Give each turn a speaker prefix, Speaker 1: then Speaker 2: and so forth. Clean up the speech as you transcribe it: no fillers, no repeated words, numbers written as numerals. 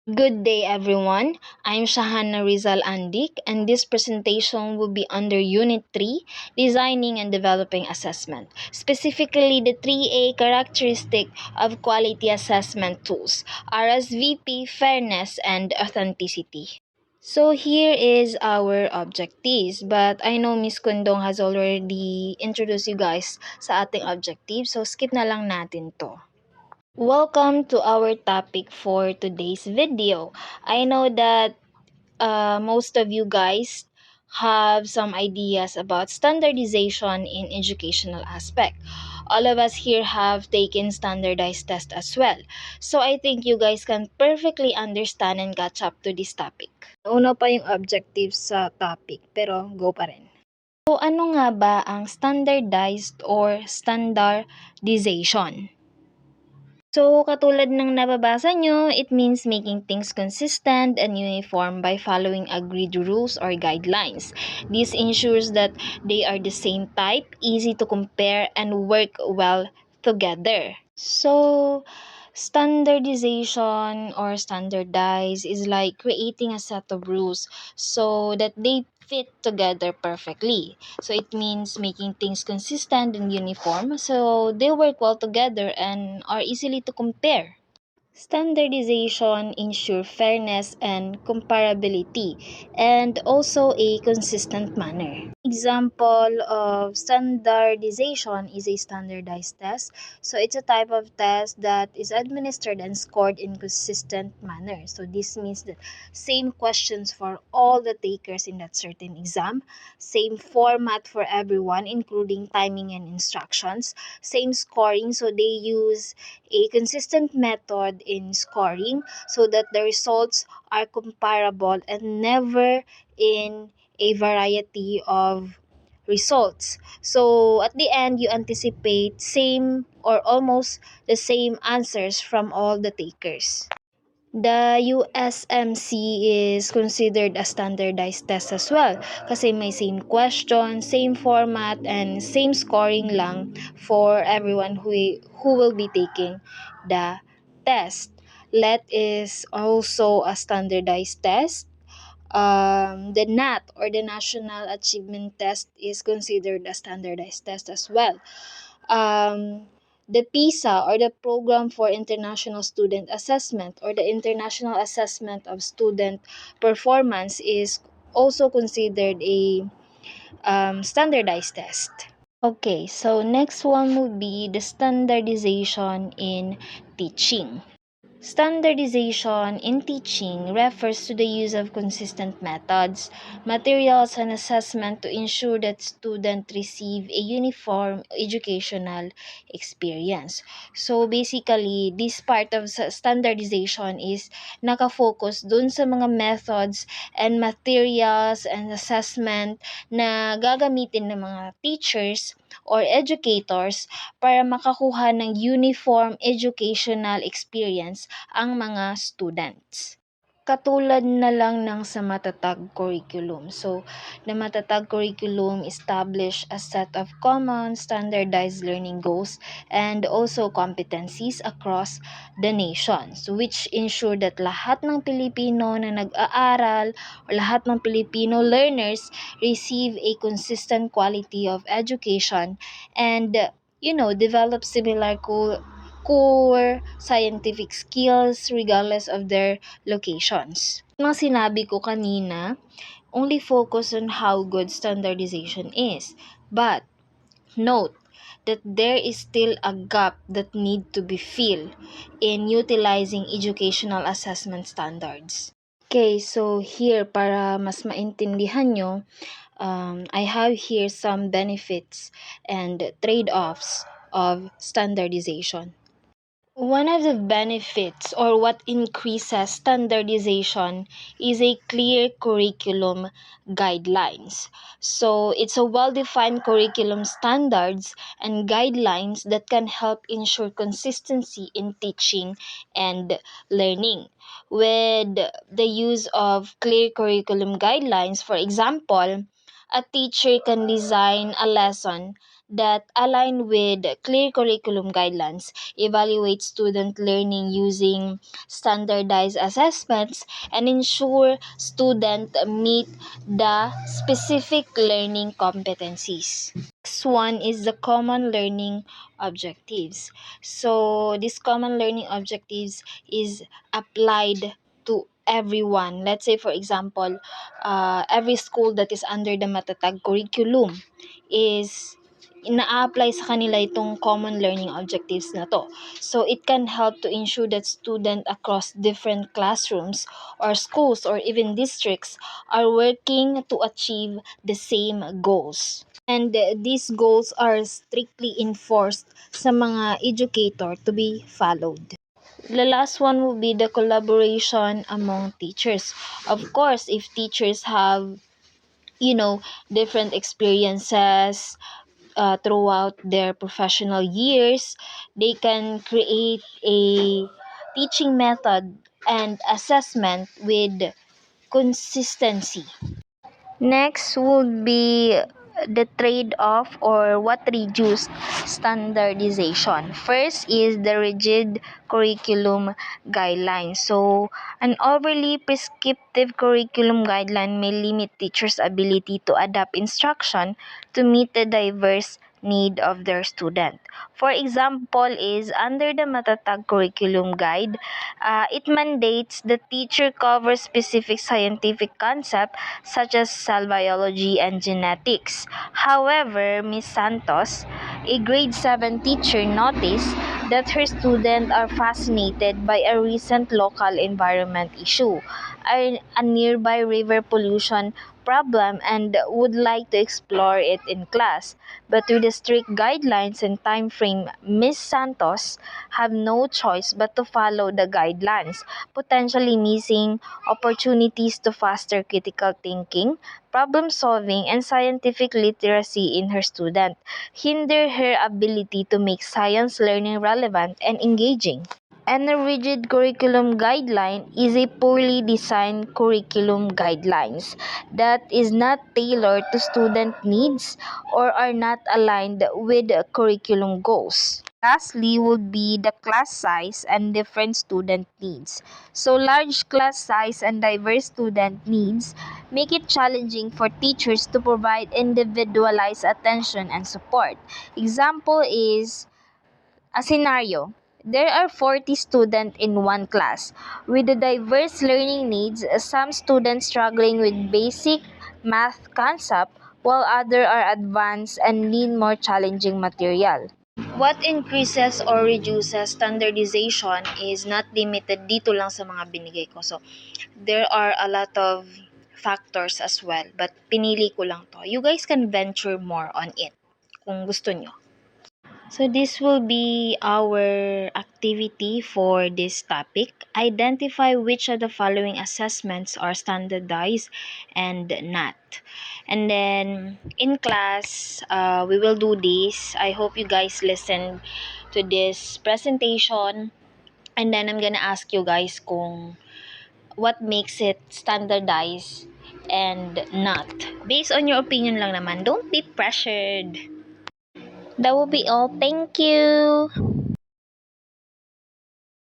Speaker 1: Good day, everyone. I'm Shahana Rizal Andik, and this presentation will be under Unit 3 Designing and Developing Assessment, specifically the 3A characteristic of quality assessment tools RSVP, fairness, and authenticity. So here is our objectives, but I know Miss Kundong has already introduced you guys sa ating objectives, so skip na lang natin to. Welcome to our topic for today's video. I know that most of you guys have some ideas about standardization in educational aspect. All of us here have taken standardized test as well. So I think you guys can perfectly understand and catch up to this topic. Una pa yung objectives sa topic, pero go pa rin. So ano nga ba ang standardized or standardization? So, katulad ng nababasa nyo, it means making things consistent and uniform by following agreed rules or guidelines. This ensures that they are the same type, easy to compare, and work well together. So, standardization or standardize is like creating a set of rules so that they fit together perfectly. So it means making things consistent and uniform so they work well together and are easily to compare. Standardization ensure fairness and comparability and also a consistent manner. Example of standardization is a standardized test. So it's a type of test that is administered and scored in consistent manner. So this means that same questions for all the takers in that certain exam, same format for everyone including timing and instructions, same scoring, so they use a consistent method in scoring so that the results are comparable and never in a variety of results. So at the end, you anticipate same or almost the same answers from all the takers. The USMC is considered a standardized test as well kasi may same question, same format, and same scoring lang for everyone who will be taking the test. LET is also a standardized test. The NAT or the National Achievement Test is considered a standardized test as well. The PISA or the Program for International Student Assessment or the International Assessment of Student Performance is also considered a standardized test. Okay, so next one would be the standardization in teaching. Standardization in teaching refers to the use of consistent methods, materials, and assessment to ensure that students receive a uniform educational experience. So basically, this part of standardization is nakafocus dun sa mga methods and materials and assessment na gagamitin ng mga teachers or educators para makakuha ng uniform educational experience ang mga students. Katulad na lang ng sa matatag curriculum. So, the matatag curriculum establish a set of common standardized learning goals and also competencies across the nation, so which ensure that lahat ng Pilipino na nag-aaral o lahat ng Filipino learners receive a consistent quality of education and develop similar core scientific skills regardless of their locations. Mga sinabi ko kanina, only focus on how good standardization is. But note that there is still a gap that need to be filled in utilizing educational assessment standards. Okay, so here para mas maintindihan nyo, I have here some benefits and trade-offs of standardization. One of the benefits or what increases standardization is a clear curriculum guidelines. So it's a well-defined curriculum standards and guidelines that can help ensure consistency in teaching and learning. With the use of clear curriculum guidelines, for example, a teacher can design a lesson that align with clear curriculum guidelines, evaluate student learning using standardized assessments, and ensure students meet the specific learning competencies. Next one is the common learning objectives. So this common learning objectives is applied to everyone. Let's say for example, every school that is under the Matatag curriculum is ina-apply sa kanila itong common learning objectives na to. So it can help to ensure that students across different classrooms or schools or even districts are working to achieve the same goals. And these goals are strictly enforced sa mga educator to be followed. The last one will be the collaboration among teachers. Of course, if teachers have, different experiences throughout their professional years, they can create a teaching method and assessment with consistency. Next would be the trade-off or what reduced standardization. First is the rigid curriculum guidelines. So, an overly prescriptive curriculum guideline may limit teachers' ability to adapt instruction to meet the diverse need of their student. For example is under the Matatag curriculum guide, it mandates the teacher cover specific scientific concept such as cell biology and genetics. However, Ms. Santos, a grade 7 teacher, noticed that her students are fascinated by a recent local environment issue, a nearby river pollution problem, and would like to explore it in class. But with the strict guidelines and time frame, Ms. Santos have no choice but to follow the guidelines, potentially missing opportunities to foster critical thinking, problem solving, and scientific literacy in her student, hinder her ability to make science learning relevant and engaging. And a rigid curriculum guideline is a poorly designed curriculum guidelines that is not tailored to student needs or are not aligned with curriculum goals. Lastly would be the class size and different student needs. So large class size and diverse student needs make it challenging for teachers to provide individualized attention and support. Example is a scenario. There are 40 students in one class. With the diverse learning needs, some students struggling with basic math concept while others are advanced and need more challenging material. What increases or reduces standardization is not limited dito lang sa mga binigay ko. So, there are a lot of factors as well, but pinili ko lang to. You guys can venture more on it kung gusto nyo. So this will be our activity for this topic. Identify which of the following assessments are standardized and not. And then in class, we will do this. I hope you guys listen to this presentation. And then I'm gonna ask you guys kung what makes it standardized and not. Based on your opinion lang naman. Don't be pressured. That will be all. Thank you.